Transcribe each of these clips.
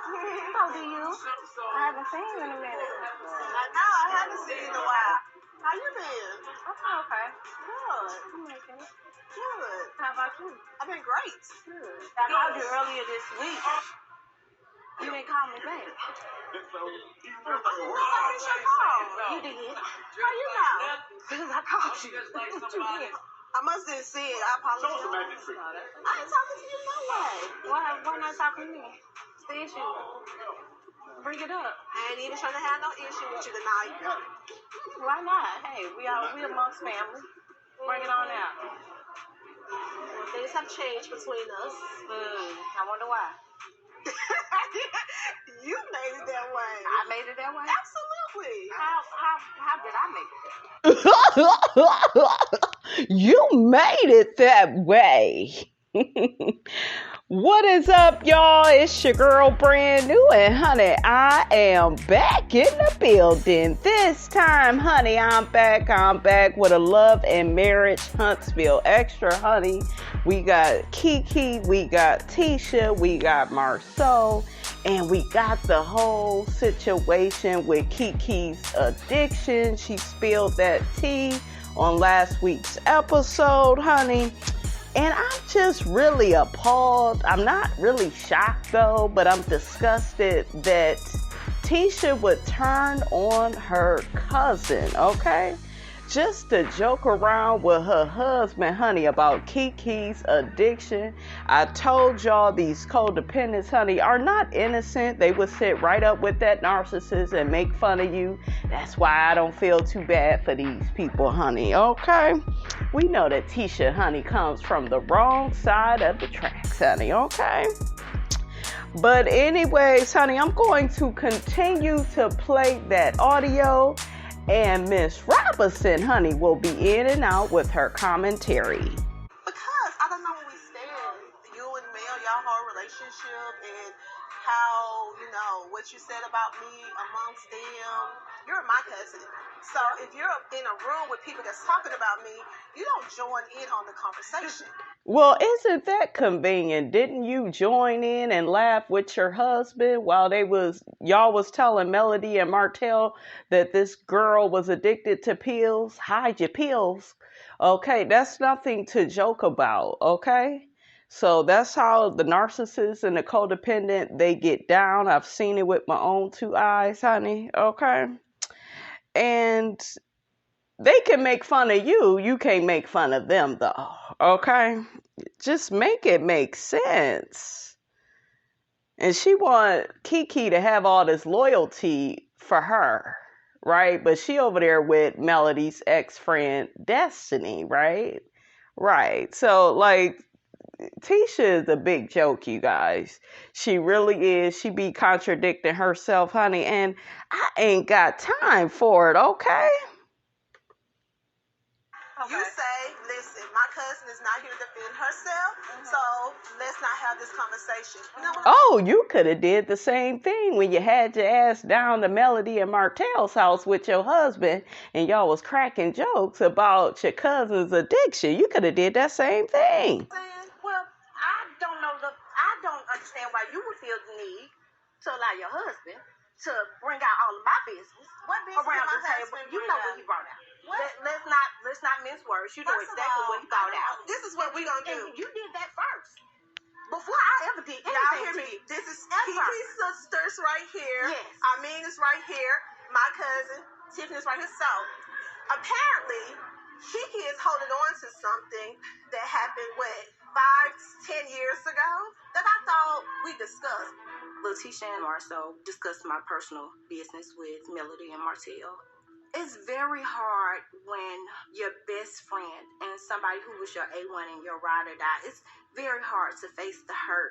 So do you? I haven't seen you in a minute. I know, I haven't seen you in a while. How you been? I'm okay. Good. I'm making it. Good. How about you? I've been great. Good. I called you earlier this week. You didn't call me back. Oh, I missed your call. You did. How you know? Because I called you. You did. I must didn't see it. I apologize. I ain't talking to you no way. Why not talking to me? It's the issue. Bring it up. I ain't even trying to have no issue with you tonight. Why not? Hey, we amongst family. Bring it on out. Well, things have changed between us. I wonder why. You made it that way. I made it that way? Absolutely. How did I make it? You made it that way. What is up, y'all? It's your girl, Brand New, and honey, I am back in the building. This time, honey, I'm back with a Love and Marriage Huntsville Extra, honey. We got Keke, we got Tisha, we got Marsau, and we got the whole situation with Keke'S addiction. She spilled that tea on last week's episode, honey. And I'm just really appalled. I'm not really shocked though, but I'm disgusted that Tisha would turn on her cousin, okay? Just to joke around with her husband, honey, about Keke'S addiction. I told y'all these codependents, honey, are not innocent. They would sit right up with that narcissist and make fun of you. That's why I don't feel too bad for these people, honey, okay? We know that Tisha, honey, comes from the wrong side of the tracks, honey, okay? But anyways, honey, I'm going to continue to play that audio. And Miss Robinson, honey, will be in and out with her commentary. Because I don't know where we stand, you and Mel, y'all whole relationship, and how, what you said about me amongst them. You're my cousin. So if you're in a room with people that's talking about me, you don't join in on the conversation. Well, isn't that convenient? Didn't you join in and laugh with your husband while y'all was telling Melody and Martell that this girl was addicted to pills? Hide your pills. Okay, that's nothing to joke about, okay? So that's how the narcissist and the codependent, they get down. I've seen it with my own two eyes, honey, okay? And they can make fun of you. You can't make fun of them, though, okay? Just make it make sense. And she want Keke to have all this loyalty for her, right? But she over there with Melody's ex-friend, Destiny, right? Right. So, Tisha is a big joke, you guys. She really is. She be contradicting herself, honey, and I ain't got time for it, okay? You say, listen, my cousin is not here to defend herself, so let's not have this conversation. You know what you could have did the same thing when you had your ass down to Melody and Martell's house with your husband and y'all was cracking jokes about your cousin's addiction. You could have did that same thing. Well, I don't understand why you would feel the need to allow your husband to bring out all of my business. What business around my the table? husband You bring know out? what he brought out. What? Let's not mince words. You know First of exactly all, what he brought out. This is what we gonna do. And you did that first. Before I ever did anything. Y'all hear to me? you. This is Ever. Keke's sisters right here. Yes. Amin is right here. My cousin Tiffany is right here. So apparently, Keke is holding on to something that happened 5-10 years ago that I thought we discussed. Tisha and Marsau discussed my personal business with Melody and Martell. It's very hard when your best friend and somebody who was your A1 and your ride or die, it's very hard to face the hurt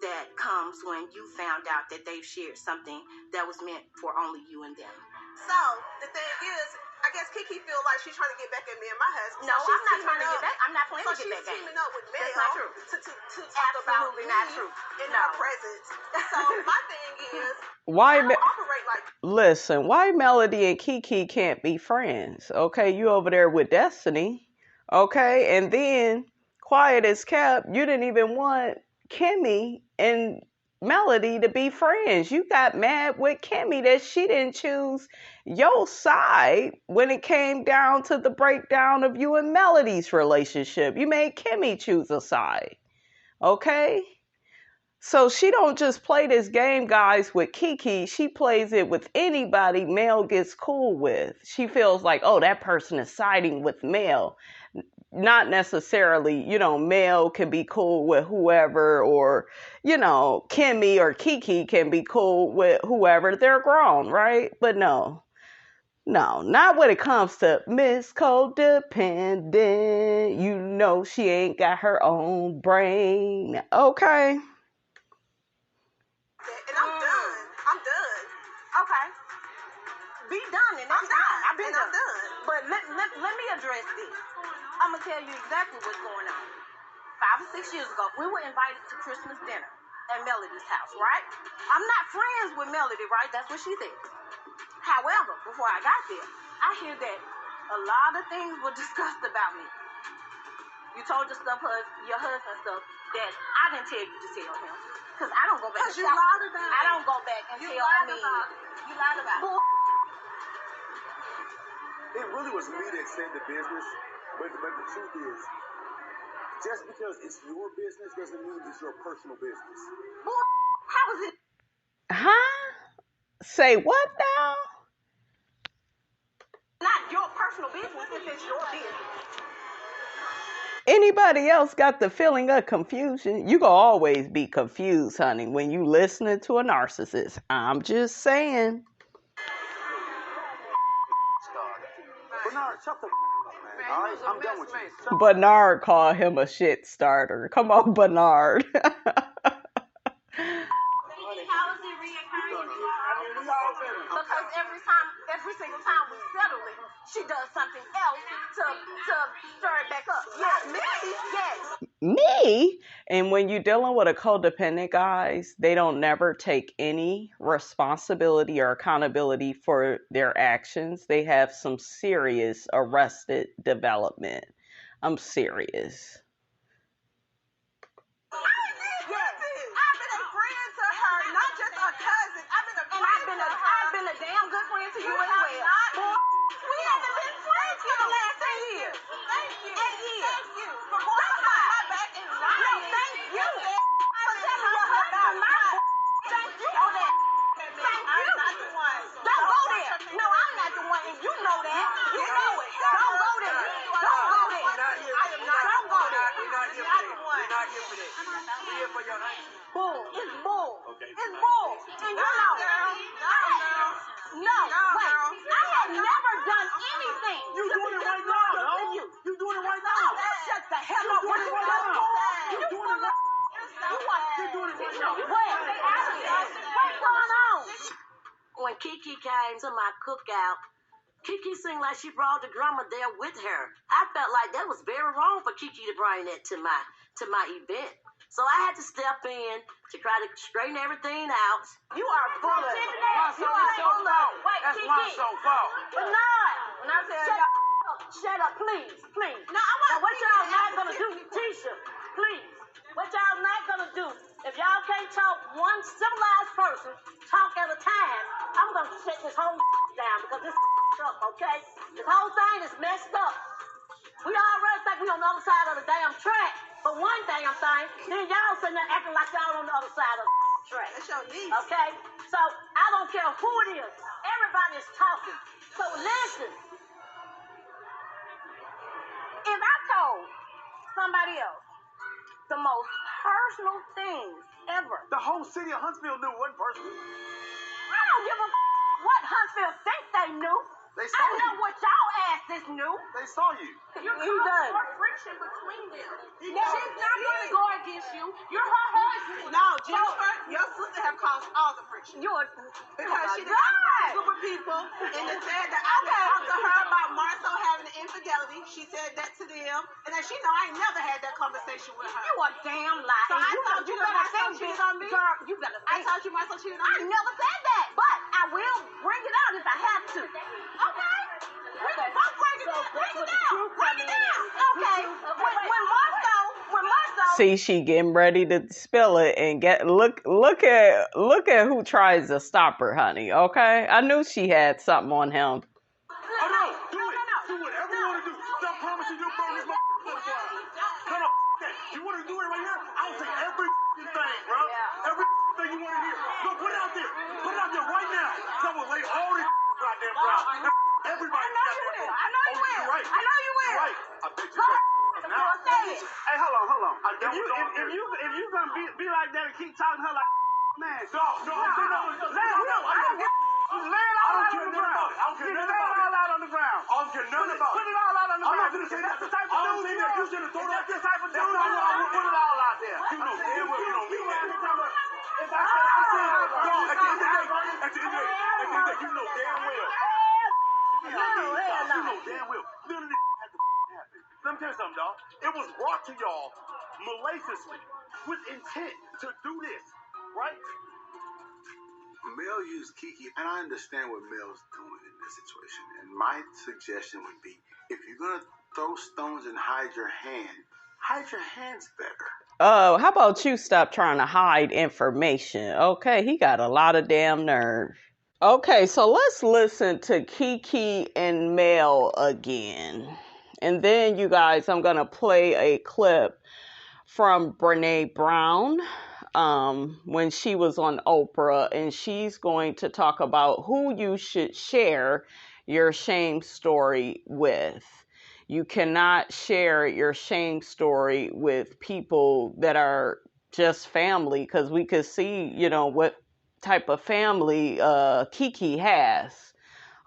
that comes when you found out that they've shared something that was meant for only you and them. So the thing is, I guess Keke feel like she's trying to get back at me and my husband. No, so I'm not trying to get back. I'm not playing So to get back she's at teaming you. up with Mel That's not true. to talk about Absolutely me not true. in No. her presence. So my thing is, Why? I don't operate like. Listen, why Melody and Keke can't be friends? Okay, you over there with Destiny. Okay, and then quiet as kept, you didn't even want Kimmy and Melody to be friends. You got mad with Kimmy that she didn't choose your side when it came down to the breakdown of you and Melody's relationship. You made Kimmy choose a side. Okay? So she don't just play this game, guys, with Keke. She plays it with anybody Mel gets cool with. She feels like, oh, that person is siding with Mel. Not necessarily, Mel can be cool with whoever, or, Kimmy or Keke can be cool with whoever. They're grown, right? But no, not when it comes to Miss Codependent. She ain't got her own brain. Okay. And I'm done. Okay. Be done, and I'm done. I've been I'm done. done. But let me address this. I'm going to tell you exactly what's going on. 5 or 6 years ago, we were invited to Christmas dinner at Melody's house, right? I'm not friends with Melody, right? That's what she said. However, before I got there, I hear that a lot of things were discussed about me. You told your husband stuff that I didn't tell you to tell him. Because I don't go back and you lied about it. I don't go back and You tell lied me. about it. You lied about it. It really was me that said the business, but the truth is, just because it's your business doesn't mean it's your personal business. How is it? Huh? Say what now? Not your personal business if it's your business. Anybody else got the feeling of confusion? You gonna always be confused, honey, when you listening to a narcissist. I'm just saying. Bernard, shut the up, man. All right, I'm done with you. Bernard called him a shit starter. Come on, Bernard. How is it reoccurring? Because every single time we settle it, she does something else to stir it back up. Yeah, me? Yes. Me? And when you're dealing with a codependent, guys, they don't never take any responsibility or accountability for their actions. They have some serious arrested development. I'm serious. I've been a friend to her, not just a cousin. I've been a friend to her. I've been a damn good friend to you as well. We haven't been friends for the last 8 years. Thank you. 8 years. Thank you for going behind my back and lying. No, thank you for telling your husband my Thank you for that. Thank you. I'm not the one. Don't go there. No, I'm not the one, and you know that. You know it. Don't go there. Don't go there. Don't go there. We're not here for that. We're not here for that. We're here for your auntie. Bull. It's bull. Okay. It's bull. And you know it. No, wait. I have never done anything. You doing it right now, no? You doing it right now. Shut the hell up. You're doing it right now. You You're doing it right You're doing it right now. What's going on? When Keke came to my cookout, Keke seemed like she brought the drama there with her. I felt like that was very wrong for Keke to bring that to my event. So I had to step in to try to straighten everything out. You are full of it. Marsau, it's your fault. That's Marsau's fault. Bernard, when I tell y'all, shut up, please. No, I want Now, what y'all not gonna do, Tisha, please. What y'all not gonna do, if y'all can't talk one civilized person, talk at a time, I'm gonna shut this whole down because this up, okay? This whole thing is messed up. We already think we on the other side of the damn track, but one damn thing, then y'all sitting there acting like y'all on the other side of the track. That's your niece. Okay? So I don't care who it is. Everybody is talking. So listen. If I told somebody else the most personal things ever, The whole city of Huntsville knew one person. I don't give a what Huntsville think they knew. They I saw know you. what y'all asses knew. They saw you. You done. Friction between them. She's not going to go against you. You're her husband. No, Jennifer, your sister have caused all the friction. You're Because she did God. a group of people and it said that I talked to her about Marsau having an infidelity. She said that to them. And then she know I ain't never had that conversation with her. You a damn lie. So I told you that better Marsau think cheated this, on me? girl. You better I think. told you Marsau cheated on I me. never said that, but I will bring it out if I have to. Okay? We can both bring it out. Bring it down. Bring it down. Okay. When Marsau See, she getting ready to spill it and look at who tries to stop her, honey. Okay, I knew she had something on him. Oh no, do whatever you want to do. I promise you, you'll burn this motherfucker to the ground. No, that. You want to do it right here? I'll say every thing, bro. Every thing you want to hear. Go put it out there. Put it out there right now. So I will lay all this goddamn ground. Everybody. I know you will. Right. I know you will. You're right. I bet you will. Now. Hey, hold on. If you gonna be like that and keep talking to her like, man. No. Lay it all out on the ground. I don't care nothing about it. All out on the ground. I don't care nothing about it. Put it all out on the I'm ground. not gonna say That's the type of I don't dude say you that. are. You should have thrown That's that. the type of dude That's you not are. what Put it all out there. You know damn well you don't mean that. If I say No, at the end of the day, you know damn well. You know damn well. None of this had to happen. Let me tell you something, dog. It was brought to y'all maliciously with intent to do this, right? Mel used Keke, and I understand what Mel's doing in this situation. And my suggestion would be, if you're gonna throw stones and hide your hands better. Oh, how about you stop trying to hide information? Okay, he got a lot of damn nerve. Okay, so let's listen to Keke and Mel again. And then, you guys, I'm going to play a clip from Brene Brown when she was on Oprah. And she's going to talk about who you should share your shame story with. You cannot share your shame story with people that are just family, because we could see, what type of family Keke has.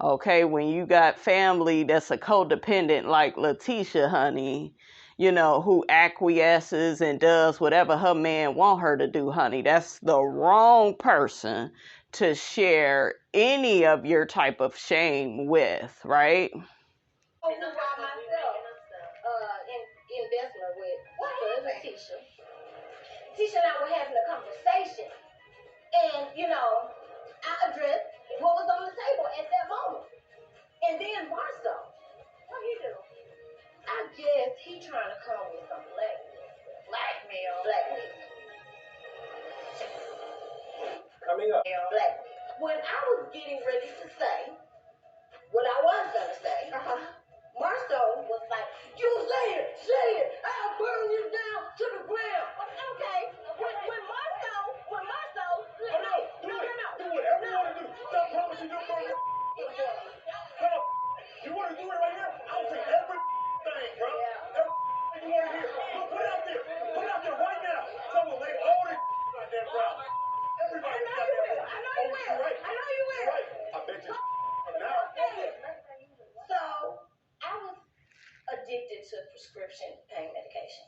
Okay, when you got family that's a codependent like Letitia, honey, who acquiesces and does whatever her man want her to do, honey, that's the wrong person to share any of your type of shame with, right? Investment with Tisha. Tisha and I were having a conversation, and I addressed what was on the table at that moment. And then Marsau, what he do? I guess he trying to come with some blackmail. Coming up. When I was getting ready to say what I was gonna say, Marsau was like, "You say it, I'll burn you down to the ground." Okay, when Marsau, Oh no, do whatever you want to do. I promise you, you'll burn your You want to do it right here? I'll say every thing, bro. Everything you want to hear. Go put it out there. Put it out there right now. So we'll lay all this goddamn ground. Everybody goddamn. I know you will. Right. I know you will. Right. I bet you now. So I was addicted to prescription pain medication.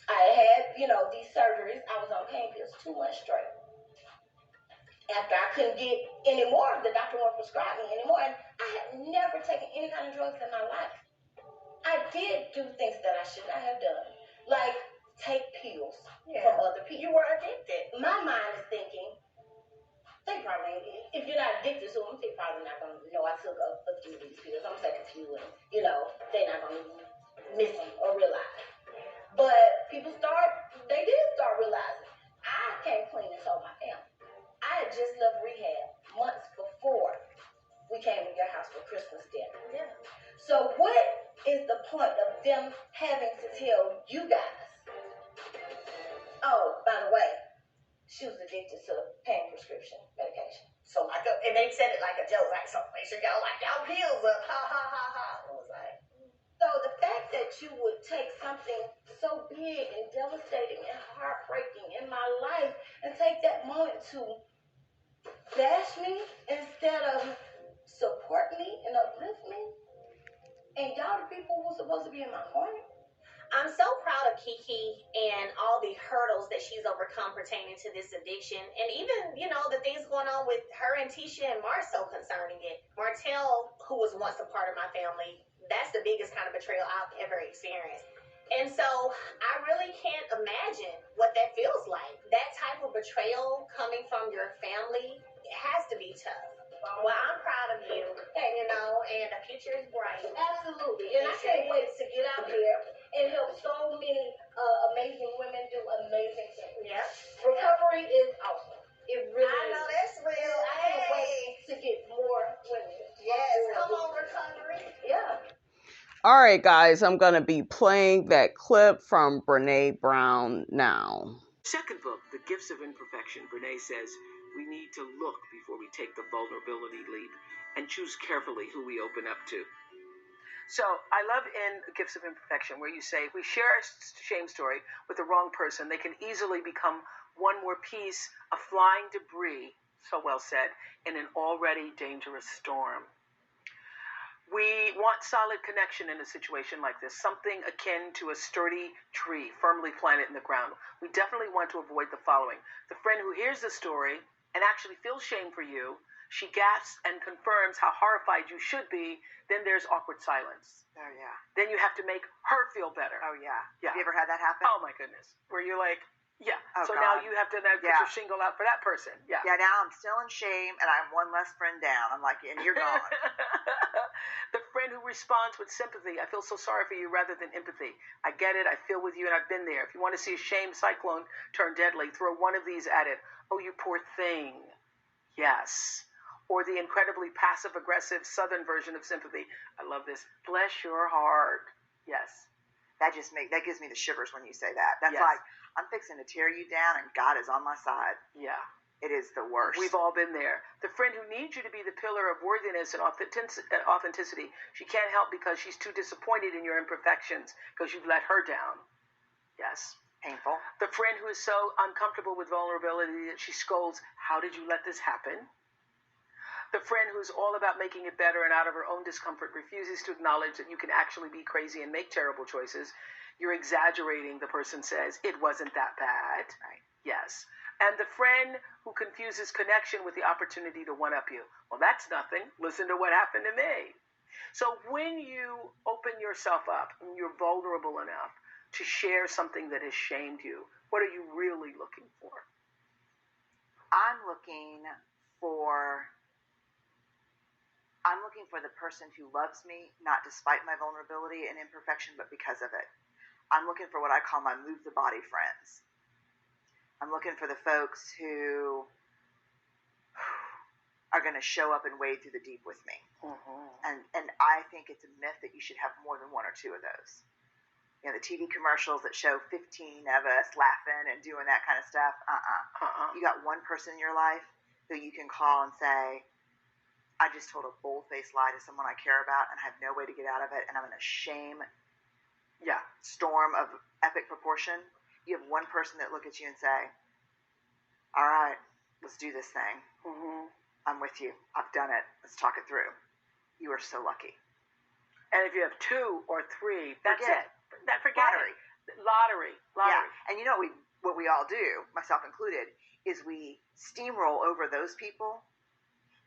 I had, these surgeries. I was on pain pills 2 months straight. After I couldn't get any more, the doctor wouldn't prescribe me anymore. And I had never taken any kind of drugs in my life. I did do things that I should not have done, like take pills from other people. You were addicted. My mind is thinking, they probably, if you're not addicted to them, they're probably not going to know I took a few of these pills. I'm going to take a few, and, they're not going to miss them or realize. But people they did start realizing. I came clean and told my family. I had just left rehab months before we came to your house for Christmas dinner. Yeah. So what is the point of them having to tell you guys, oh, by the way, she was addicted to pain prescription medication? So and they said it like a joke, like, so make sure y'all lock y'all pills up, ha ha ha ha. It was like, so the fact that you would take something so big and devastating and heartbreaking in my life and take that moment to bash me instead of support me and uplift me, and y'all the people who are supposed to be in my corner. I'm so proud of Keke and all the hurdles that she's overcome pertaining to this addiction, and even, the things going on with her and Tisha and Marsau concerning it. Martell, who was once a part of my family, that's the biggest kind of betrayal I've ever experienced. And so I really can't imagine what that feels like. That type of betrayal coming from your family, it has to be tough. Well, I'm proud of you, and the future is bright. Absolutely. And I can't wait to get out there and help so many amazing women do All right, guys, I'm going to be playing that clip from Brene Brown now. Second book, The Gifts of Imperfection, Brene says we need to look before we take the vulnerability leap and choose carefully who we open up to. So I love in Gifts of Imperfection where you say if we share a shame story with the wrong person, they can easily become one more piece of flying debris, so well said, in an already dangerous storm. We want solid connection in a situation like this, something akin to a sturdy tree firmly planted in the ground. We definitely want to avoid the following. The friend who hears the story and actually feels shame for you, she gasps and confirms how horrified you should be, then there's awkward silence. Oh, yeah. Then you have to make her feel better. Oh, yeah. Yeah. Have you ever had that happen? Oh, my goodness. Where you're like, yeah. Oh, so God. now you have to put Yeah. your shingle out for that person. Yeah. Yeah, now I'm still in shame, and I'm one less friend down. I'm like, and you're gone. The friend who responds with sympathy, I feel so sorry for you rather than empathy. I get it, I feel with you, and I've been there. If you want to see a shame cyclone turn deadly, throw one of these at it. Oh, you poor thing. Yes. Or the incredibly passive-aggressive Southern version of sympathy. I love this. Bless your heart. Yes. That gives me the shivers when you say that. That's Yes. like, I'm fixing to tear you down, and God is on my side. Yeah. It is the worst. We've all been there. The friend who needs you to be the pillar of worthiness and authenticity, she can't help because she's too disappointed in your imperfections because you've let her down. Yes. Painful. The friend who is so uncomfortable with vulnerability that she scolds, how did you let this happen? The friend who's all about making it better and out of her own discomfort refuses to acknowledge that you can actually be crazy and make terrible choices. You're exaggerating, the person says. It wasn't that bad. Right. Yes. And the friend who confuses connection with the opportunity to one-up you. Well, that's nothing. Listen to what happened to me. So when you open yourself up and you're vulnerable enough to share something that has shamed you, what are you really looking for? I'm looking for the person who loves me, not despite my vulnerability and imperfection, but because of it. I'm looking for what I call my move the body friends. I'm looking for the folks who are going to show up and wade through the deep with me. Mm-hmm. And I think it's a myth that you should have more than one or two of those. You know, the TV commercials that show 15 of us laughing and doing that kind of stuff. You got one person in your life who you can call and say, I just told a bold-faced lie to someone I care about and I have no way to get out of it, and I'm in a shame storm of epic proportion. You have one person that look at you and say, all right, let's do this thing. Mm-hmm. I'm with you. I've done it. Let's talk it through. You are so lucky. And if you have two or three, that's Forget it. Forget Lottery. Yeah. And you know what we all do, myself included, is we steamroll over those people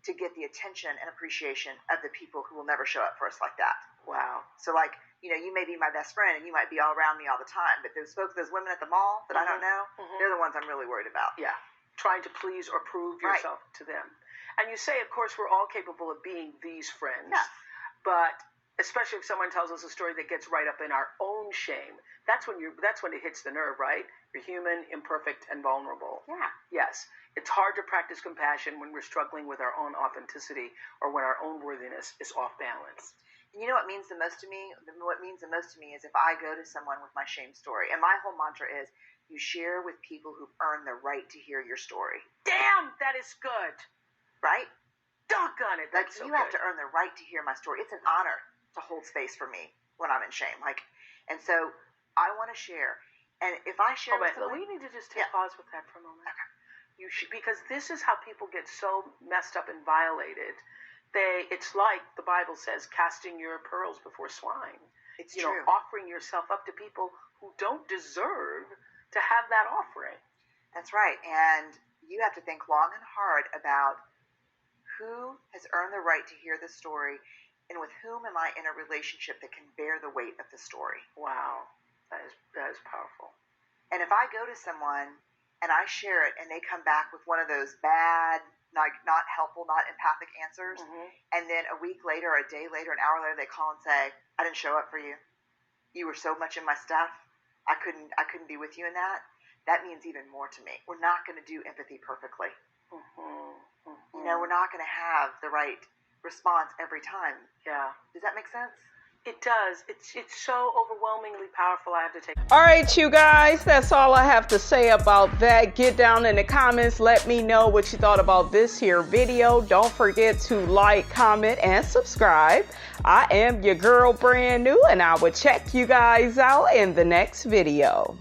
to get the attention and appreciation of the people who will never show up for us like that. Wow. So like, you know, you may be my best friend and you might be all around me all the time, but those folks, those women at the mall that I don't know, they're the ones I'm really worried about. Yeah. Trying to please or prove yourself to them. And you say, of course, we're all capable of being these friends. Yeah. But especially if someone tells us a story that gets right up in our own shame, that's when it hits the nerve, right? You're human, imperfect, and vulnerable. Yeah. Yes. It's hard to practice compassion when we're struggling with our own authenticity or when our own worthiness is off balance. And you know what means the most to me? What means the most to me is if I go to someone with my shame story, and my whole mantra is, you share with people who've earned the right to hear your story. Damn, that is good. Right? Doggone it, that's so you have to earn the right to hear my story. It's an honor to hold space for me when I'm in shame. And so I want to share. And if I share with someone, we need to just pause with that for a moment. Okay. Because this is how people get so messed up and violated. It's like the Bible says, casting your pearls before swine. It's true. Offering yourself up to people who don't deserve to have that offering. That's right. And you have to think long and hard about who has earned the right to hear the story and with whom am I in a relationship that can bear the weight of the story. Wow. That is powerful. And if I go to someone and I share it and they come back with one of those bad, not helpful, not empathic answers, and then a week later, a day later, an hour later, they call and say, I didn't show up for you. You were so much in my stuff. I couldn't be with you in that. That means even more to me. We're not going to do empathy perfectly. You know, we're not going to have the right response every time. Yeah. Does that make sense? It does. It's so overwhelmingly powerful. I have to take. All right, you guys, that's all I have to say about that. Get down in the comments. Let me know what you thought about this here video. Don't forget to like, comment, and subscribe. I am your girl, Brand New, and I will check you guys out in the next video.